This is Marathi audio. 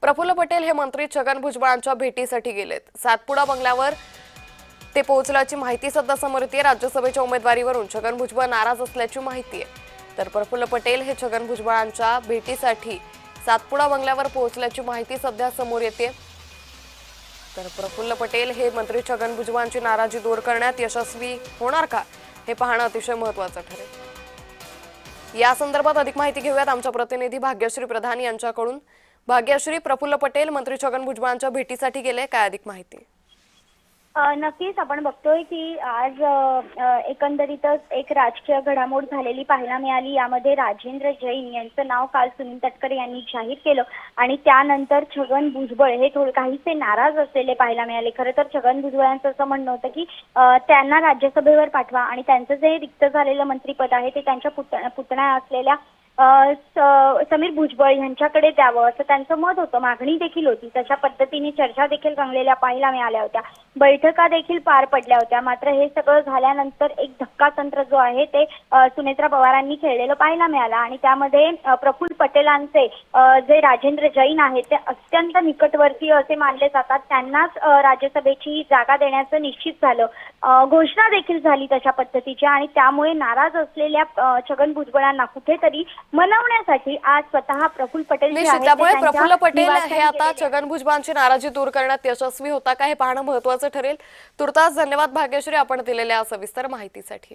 प्रफुल्ल पटेल हे मंत्री छगन भुजबळांच्या भेटीसाठी गेलेत। सातपुडा बंगल्यावर ते पोहोचल्याची माहिती सध्या समोर येते। राज्यसभेच्या उमेदवारीवरून छगन भुजबळ नाराज असल्याची माहिती आहे। तर प्रफुल्ल पटेल हे छगन भुजबळांच्या भेटीसाठी सातपुडा बंगल्यावर पोहोचल्याची माहिती सध्या समोर येते। तर प्रफुल्ल पटेल हे मंत्री छगन भुजबळांची नाराजी दूर करण्यात यशस्वी होणार का, हे पाहणं अतिशय महत्त्वाचं ठरेल। या संदर्भात अधिक माहिती घेऊयात आमच्या प्रतिनिधी भाग्यश्री प्रधान यांच्याकडून। भाग्यश्री, प्रफुल्ल पटेल मंत्री छगन भुजबळांच्या भेटीसाठी गेले, काय अधिक माहिती? नक्कीच आपण बघतोय की आज एकंदरीतच एक राजकीय घडामोड झालेली पाहायला मिळाली। यामध्ये राजेंद्र जैन यांचं नाव काल सुनील तटकरे यांनी जाहीर केलं आणि त्यानंतर छगन भुजबळ हे काहीसे नाराज असलेले पाहायला मिळाले। खरं तर छगन भुजबळांचं असं म्हणणं होतं की त्यांना राज्यसभेवर पाठवा आणि त्यांचं जे रिक्त झालेलं मंत्रिपद आहे ते त्यांच्या पुतण्या असलेल्या समीर भुजबळ यांच्याकडे द्यावं असं त्यांचं मत होतं। मागणी देखील होती, तशा पद्धतीने चर्चा देखील रंगलेल्या पाहायला मिळाल्या होत्या। बैठका देखील पार पडल्या होत्या। मात्र हे सगळं झाल्यानंतर एक धक्कातंत्र जो आहे ते सुनेत्रा पवारांनी खेळलेलं पाहायला मिळालं आणि त्यामध्ये प्रफुल्ल पटेलांचे जे राजेंद्र जैन आहेत ते अत्यंत निकटवर्तीय असे मानले जातात। त्यांनाच राज्यसभेची जागा देण्याचं निश्चित झालं, घोषणा देखील झाली तशा पद्धतीची आणि त्यामुळे नाराज असलेल्या छगन भुजबळांना कुठेतरी मनवण्यासाठी आज स्वतः प्रफुल्ल पटेल त्यामुळे प्रफुल्ल पटेल हे आता छगन भुजबळांची नाराजी दूर करण्यात यशस्वी होता का, हे पाहणं महत्त्वाचं ठरेल। तुर्तास धन्यवाद भाग्यश्री, आपण दिलेल्या सविस्तर माहितीसाठी।